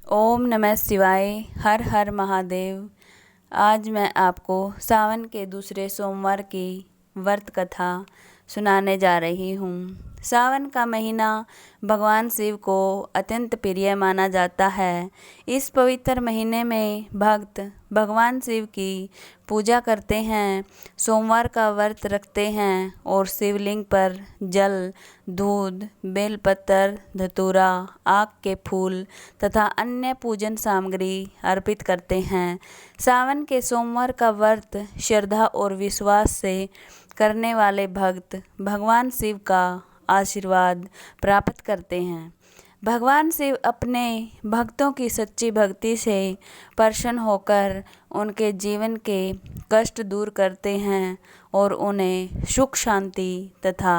ओम नमः शिवाय। हर हर महादेव। आज मैं आपको सावन के दूसरे सोमवार की व्रत कथा सुनाने जा रही हूँ। सावन का महीना भगवान शिव को अत्यंत प्रिय माना जाता है। इस पवित्र महीने में भक्त भगवान शिव की पूजा करते हैं, सोमवार का व्रत रखते हैं और शिवलिंग पर जल, दूध, बेलपत्र, धतूरा, आक के फूल तथा अन्य पूजन सामग्री अर्पित करते हैं। सावन के सोमवार का व्रत श्रद्धा और विश्वास से करने वाले भक्त भगवान शिव का आशीर्वाद प्राप्त करते हैं। भगवान शिव अपने भक्तों की सच्ची भक्ति से प्रसन्न होकर उनके जीवन के कष्ट दूर करते हैं और उन्हें सुख शांति तथा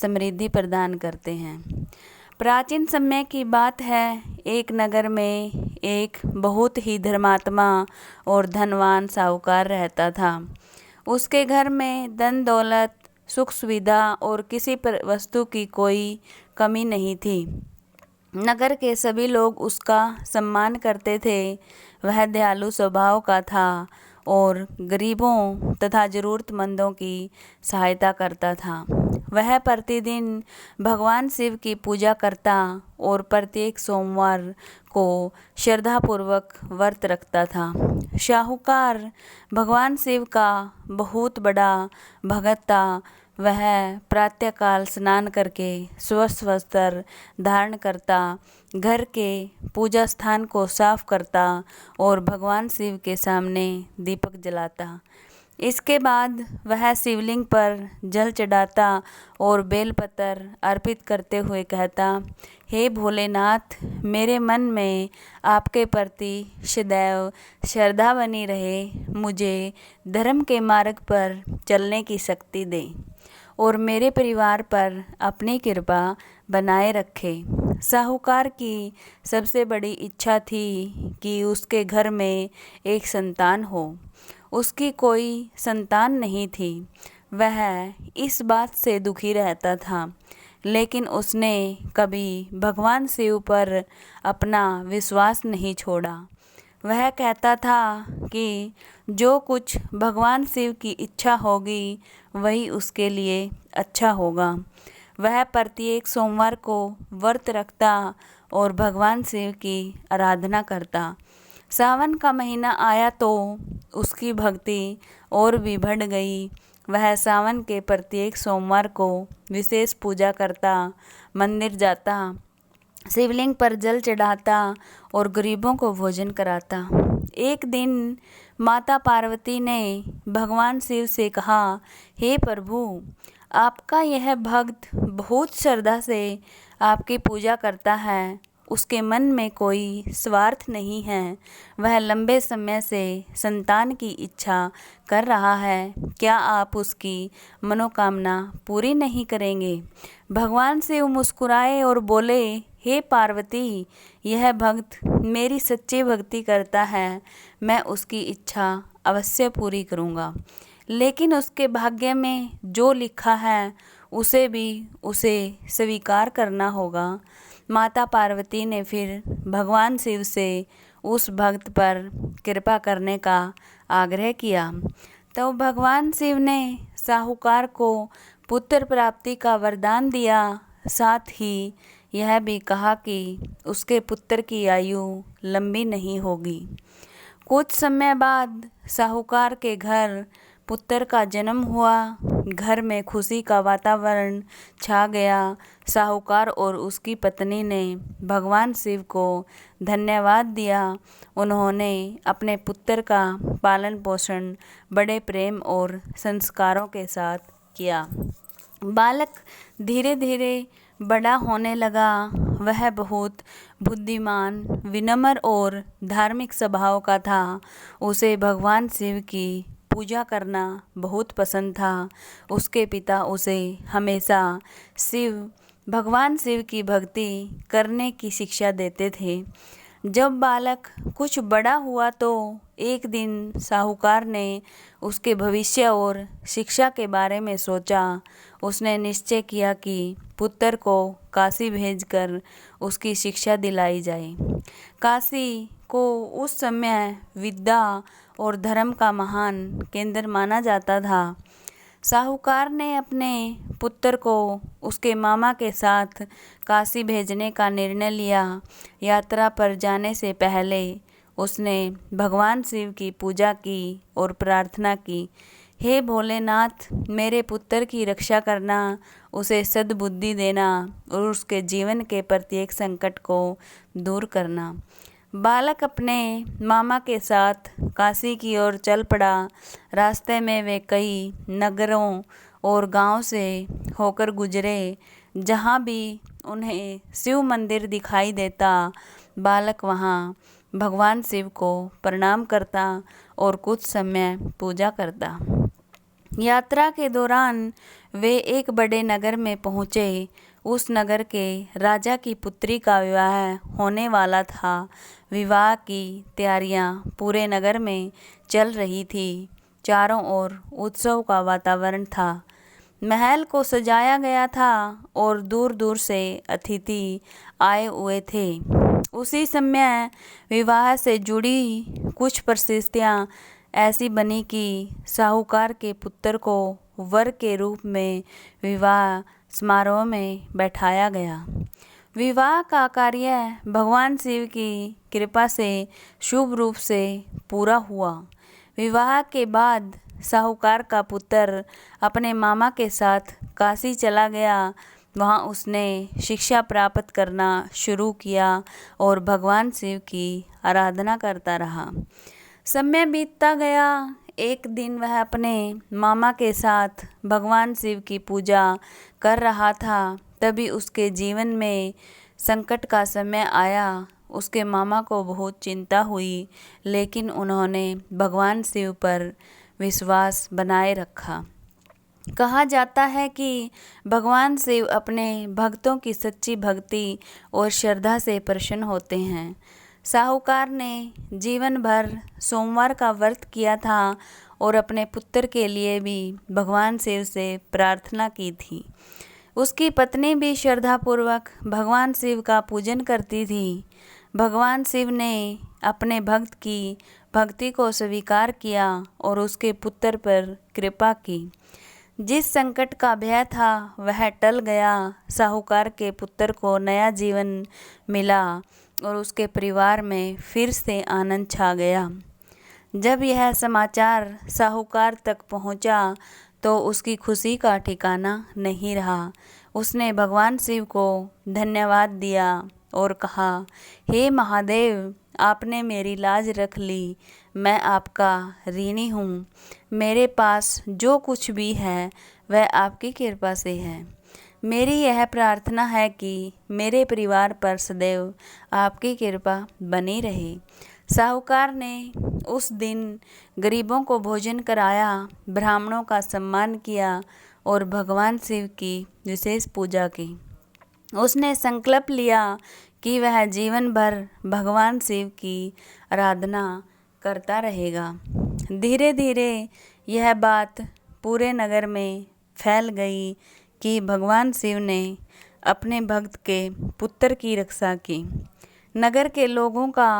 समृद्धि प्रदान करते हैं। प्राचीन समय की बात है, एक नगर में एक बहुत ही धर्मात्मा और धनवान साहूकार रहता था। उसके घर में धन दौलत, सुख सुविधा और किसी वस्तु की कोई कमी नहीं थी। नगर के सभी लोग उसका सम्मान करते थे। वह दयालु स्वभाव का था और गरीबों तथा ज़रूरतमंदों की सहायता करता था। वह प्रतिदिन भगवान शिव की पूजा करता और प्रत्येक सोमवार को श्रद्धापूर्वक व्रत रखता था। साहूकार भगवान शिव का बहुत बड़ा भगत था। वह प्रातःकाल स्नान करके स्वस्थ वस्त्र धारण करता, घर के पूजा स्थान को साफ करता और भगवान शिव के सामने दीपक जलाता। इसके बाद वह शिवलिंग पर जल चढ़ाता और बेलपत्र अर्पित करते हुए कहता, हे भोलेनाथ, मेरे मन में आपके प्रति सदैव श्रद्धा बनी रहे। मुझे धर्म के मार्ग पर चलने की शक्ति दें और मेरे परिवार पर अपनी कृपा बनाए रखे। साहूकार की सबसे बड़ी इच्छा थी कि उसके घर में एक संतान हो। उसकी कोई संतान नहीं थी। वह इस बात से दुखी रहता था, लेकिन उसने कभी भगवान शिव पर अपना विश्वास नहीं छोड़ा। वह कहता था कि जो कुछ भगवान शिव की इच्छा होगी वही उसके लिए अच्छा होगा। वह प्रत्येक सोमवार को व्रत रखता और भगवान शिव की आराधना करता। सावन का महीना आया तो उसकी भक्ति और भी बढ़ गई। वह सावन के प्रत्येक सोमवार को विशेष पूजा करता, मंदिर जाता, शिवलिंग पर जल चढ़ाता और गरीबों को भोजन कराता। एक दिन माता पार्वती ने भगवान शिव से कहा, हे प्रभु, आपका यह भक्त बहुत श्रद्धा से आपकी पूजा करता है। उसके मन में कोई स्वार्थ नहीं है। वह लंबे समय से संतान की इच्छा कर रहा है। क्या आप उसकी मनोकामना पूरी नहीं करेंगे? भगवान शिव मुस्कुराए और बोले, हे पार्वती, यह भक्त मेरी सच्ची भक्ति करता है। मैं उसकी इच्छा अवश्य पूरी करूँगा, लेकिन उसके भाग्य में जो लिखा है उसे स्वीकार करना होगा। माता पार्वती ने फिर भगवान शिव से उस भक्त पर कृपा करने का आग्रह किया। तो भगवान शिव ने साहूकार को पुत्र प्राप्ति का वरदान दिया। साथ ही यह भी कहा कि उसके पुत्र की आयु लंबी नहीं होगी। कुछ समय बाद साहूकार के घर पुत्र का जन्म हुआ। घर में खुशी का वातावरण छा गया। साहूकार और उसकी पत्नी ने भगवान शिव को धन्यवाद दिया। उन्होंने अपने पुत्र का पालन पोषण बड़े प्रेम और संस्कारों के साथ किया। बालक धीरे धीरे बड़ा होने लगा। वह बहुत बुद्धिमान, विनम्र और धार्मिक स्वभाव का था। उसे भगवान शिव की पूजा करना बहुत पसंद था। उसके पिता उसे हमेशा भगवान शिव की भक्ति करने की शिक्षा देते थे। जब बालक कुछ बड़ा हुआ तो एक दिन साहूकार ने उसके भविष्य और शिक्षा के बारे में सोचा। उसने निश्चय किया कि पुत्र को काशी भेजकर उसकी शिक्षा दिलाई जाए। काशी को उस समय विद्या और धर्म का महान केंद्र माना जाता था। साहूकार ने अपने पुत्र को उसके मामा के साथ काशी भेजने का निर्णय लिया। यात्रा पर जाने से पहले उसने भगवान शिव की पूजा की और प्रार्थना की, हे भोलेनाथ, मेरे पुत्र की रक्षा करना, उसे सद्बुद्धि देना और उसके जीवन के प्रत्येक संकट को दूर करना। बालक अपने मामा के साथ काशी की ओर चल पड़ा। रास्ते में वे कई नगरों और गांव से होकर गुजरे। जहां भी उन्हें शिव मंदिर दिखाई देता, बालक वहां भगवान शिव को प्रणाम करता और कुछ समय पूजा करता। यात्रा के दौरान वे एक बड़े नगर में पहुँचे। उस नगर के राजा की पुत्री का विवाह होने वाला था। विवाह की तैयारियां पूरे नगर में चल रही थी। चारों ओर उत्सव का वातावरण था। महल को सजाया गया था और दूर दूर से अतिथि आए हुए थे। उसी समय विवाह से जुड़ी कुछ परिस्थितियां ऐसी बनी कि साहूकार के पुत्र को वर के रूप में विवाह समारोह में बैठाया गया। विवाह का कार्य भगवान शिव की कृपा से शुभ रूप से पूरा हुआ। विवाह के बाद साहूकार का पुत्र अपने मामा के साथ काशी चला गया। वहाँ उसने शिक्षा प्राप्त करना शुरू किया और भगवान शिव की आराधना करता रहा। समय बीतता गया। एक दिन वह अपने मामा के साथ भगवान शिव की पूजा कर रहा था। तभी उसके जीवन में संकट का समय आया। उसके मामा को बहुत चिंता हुई, लेकिन उन्होंने भगवान शिव पर विश्वास बनाए रखा। कहा जाता है कि भगवान शिव अपने भक्तों की सच्ची भक्ति और श्रद्धा से प्रसन्न होते हैं। साहूकार ने जीवन भर सोमवार का व्रत किया था और अपने पुत्र के लिए भी भगवान शिव से प्रार्थना की थी। उसकी पत्नी भी श्रद्धापूर्वक भगवान शिव का पूजन करती थी। भगवान शिव ने अपने भक्त की भक्ति को स्वीकार किया और उसके पुत्र पर कृपा की। जिस संकट का भय था वह टल गया। साहूकार के पुत्र को नया जीवन मिला और उसके परिवार में फिर से आनंद छा गया। जब यह समाचार साहूकार तक पहुंचा तो उसकी खुशी का ठिकाना नहीं रहा। उसने भगवान शिव को धन्यवाद दिया और कहा, हे महादेव, आपने मेरी लाज रख ली। मैं आपका ऋणी हूँ। मेरे पास जो कुछ भी है वह आपकी कृपा से है। मेरी यह प्रार्थना है कि मेरे परिवार पर सदैव आपकी कृपा बनी रहे। साहूकार ने उस दिन गरीबों को भोजन कराया, ब्राह्मणों का सम्मान किया और भगवान शिव की विशेष पूजा की। उसने संकल्प लिया कि वह जीवन भर भगवान शिव की आराधना करता रहेगा। धीरे धीरे यह बात पूरे नगर में फैल गई कि भगवान शिव ने अपने भक्त के पुत्र की रक्षा की। नगर के लोगों का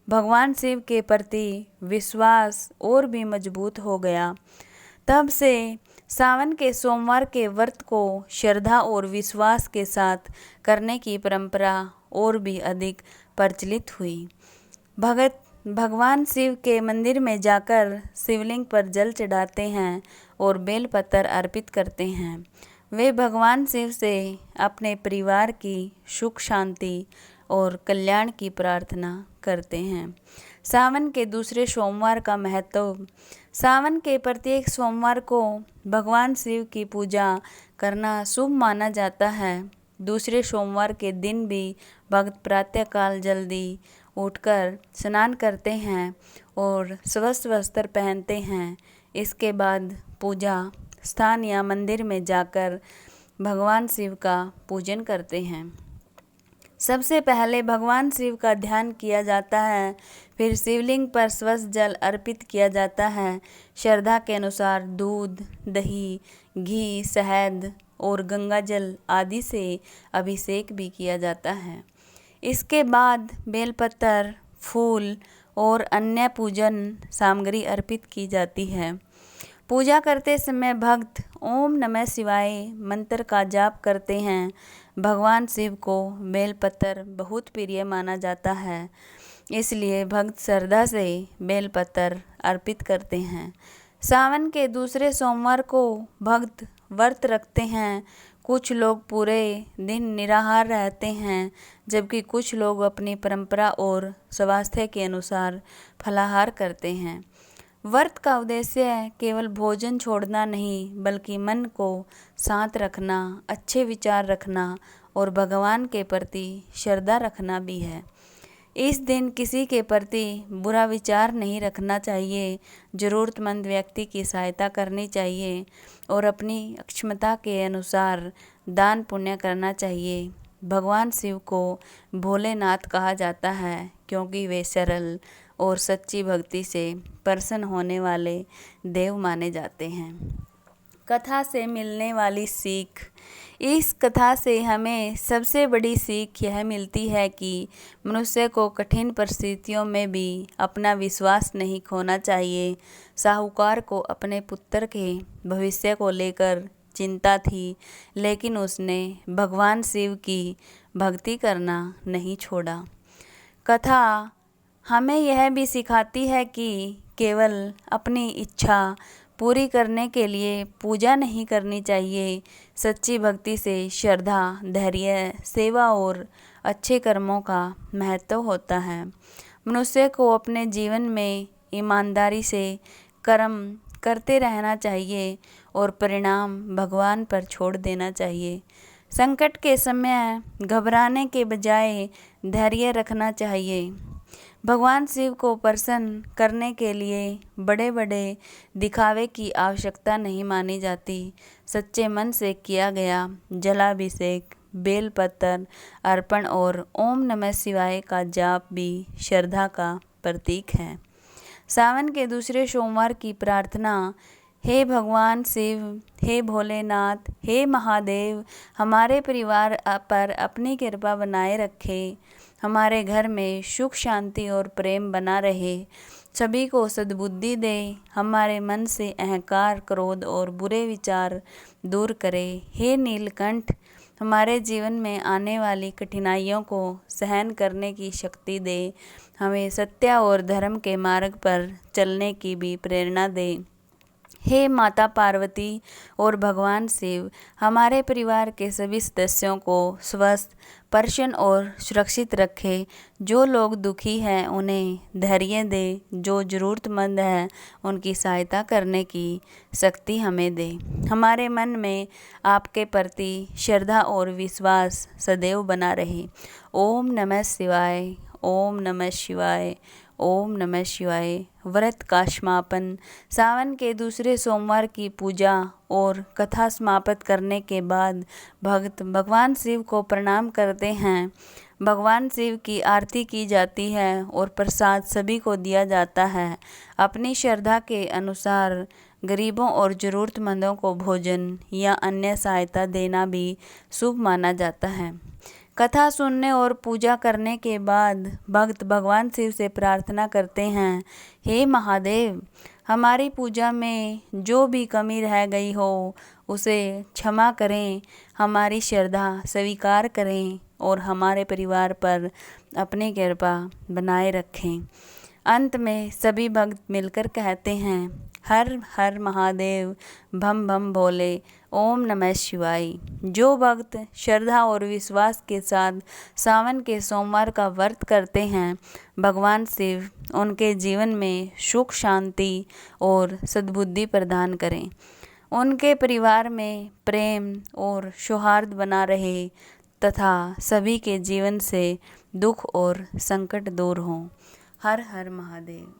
भगवान शिव के प्रति विश्वास और भी मजबूत हो गया। तब से सावन के सोमवार के व्रत को श्रद्धा और विश्वास के साथ करने की परंपरा और भी अधिक प्रचलित हुई। भगत भगवान शिव के मंदिर में जाकर शिवलिंग पर जल चढ़ाते हैं और बेलपत्र अर्पित करते हैं। वे भगवान शिव से अपने परिवार की सुख शांति और कल्याण की प्रार्थना करते हैं। सावन के दूसरे सोमवार का महत्व। सावन के प्रत्येक सोमवार को भगवान शिव की पूजा करना शुभ माना जाता है। दूसरे सोमवार के दिन भी भक्त प्रातःकाल जल्दी उठकर स्नान करते हैं और स्वस्थ वस्त्र पहनते हैं। इसके बाद पूजा स्थान या मंदिर में जाकर भगवान शिव का पूजन करते हैं। सबसे पहले भगवान शिव का ध्यान किया जाता है, फिर शिवलिंग पर स्वच्छ जल अर्पित किया जाता है। श्रद्धा के अनुसार दूध, दही, घी, शहद और गंगा जल आदि से अभिषेक भी किया जाता है। इसके बाद बेलपत्र, फूल और अन्य पूजन सामग्री अर्पित की जाती है। पूजा करते समय भक्त ओम नमः शिवाय मंत्र का जाप करते हैं। भगवान शिव को बेलपत्र बहुत प्रिय माना जाता है, इसलिए भक्त श्रद्धा से बेलपत्र अर्पित करते हैं। सावन के दूसरे सोमवार को भक्त व्रत रखते हैं। कुछ लोग पूरे दिन निराहार रहते हैं, जबकि कुछ लोग अपनी परंपरा और स्वास्थ्य के अनुसार फलाहार करते हैं। व्रत का उद्देश्य केवल भोजन छोड़ना नहीं, बल्कि मन को शांत रखना, अच्छे विचार रखना और भगवान के प्रति श्रद्धा रखना भी है। इस दिन किसी के प्रति बुरा विचार नहीं रखना चाहिए, ज़रूरतमंद व्यक्ति की सहायता करनी चाहिए और अपनी क्षमता के अनुसार दान पुण्य करना चाहिए। भगवान शिव को भोलेनाथ कहा जाता है, क्योंकि वे सरल और सच्ची भक्ति से प्रसन्न होने वाले देव माने जाते हैं। कथा से मिलने वाली सीख। इस कथा से हमें सबसे बड़ी सीख यह मिलती है कि मनुष्य को कठिन परिस्थितियों में भी अपना विश्वास नहीं खोना चाहिए। साहूकार को अपने पुत्र के भविष्य को लेकर चिंता थी, लेकिन उसने भगवान शिव की भक्ति करना नहीं छोड़ा। कथा हमें यह भी सिखाती है कि केवल अपनी इच्छा पूरी करने के लिए पूजा नहीं करनी चाहिए। सच्ची भक्ति से श्रद्धा, धैर्य, सेवा और अच्छे कर्मों का महत्व होता है। मनुष्य को अपने जीवन में ईमानदारी से कर्म करते रहना चाहिए और परिणाम भगवान पर छोड़ देना चाहिए। संकट के समय घबराने के बजाय धैर्य रखना चाहिए। भगवान शिव को प्रसन्न करने के लिए बड़े बड़े दिखावे की आवश्यकता नहीं मानी जाती। सच्चे मन से किया गया जलाभिषेक, बेलपत्र अर्पण और ओम नमः शिवाय का जाप भी श्रद्धा का प्रतीक है। सावन के दूसरे सोमवार की प्रार्थना। हे भगवान शिव, हे भोलेनाथ, हे महादेव, हमारे परिवार पर अपनी कृपा बनाए रखें। हमारे घर में सुख, शांति और प्रेम बना रहे। सभी को सद्बुद्धि दे। हमारे मन से अहंकार, क्रोध और बुरे विचार दूर करे। हे नीलकंठ, हमारे जीवन में आने वाली कठिनाइयों को सहन करने की शक्ति दे। हमें सत्य और धर्म के मार्ग पर चलने की भी प्रेरणा दे। हे माता पार्वती और भगवान शिव, हमारे परिवार के सभी सदस्यों को स्वस्थ, प्रसन्न और सुरक्षित रखें। जो लोग दुखी हैं उन्हें धैर्य दे। जो ज़रूरतमंद है उनकी सहायता करने की शक्ति हमें दे। हमारे मन में आपके प्रति श्रद्धा और विश्वास सदैव बना रहे। ओम नमः शिवाय, ओम नमः शिवाय, ओम नमः शिवाय। व्रत का समापन। सावन के दूसरे सोमवार की पूजा और कथा समाप्त करने के बाद भक्त भगवान शिव को प्रणाम करते हैं। भगवान शिव की आरती की जाती है और प्रसाद सभी को दिया जाता है। अपनी श्रद्धा के अनुसार गरीबों और ज़रूरतमंदों को भोजन या अन्य सहायता देना भी शुभ माना जाता है। कथा सुनने और पूजा करने के बाद भक्त भगवान शिव से प्रार्थना करते हैं, हे महादेव, हमारी पूजा में जो भी कमी रह गई हो उसे क्षमा करें, हमारी श्रद्धा स्वीकार करें और हमारे परिवार पर अपनी कृपा बनाए रखें। अंत में सभी भक्त मिलकर कहते हैं, हर हर महादेव, भम भम भोले, ओम नमः शिवाय। जो भक्त श्रद्धा और विश्वास के साथ सावन के सोमवार का व्रत करते हैं, भगवान शिव उनके जीवन में सुख, शांति और सद्बुद्धि प्रदान करें। उनके परिवार में प्रेम और सौहार्द बना रहे तथा सभी के जीवन से दुख और संकट दूर हों। हर हर महादेव।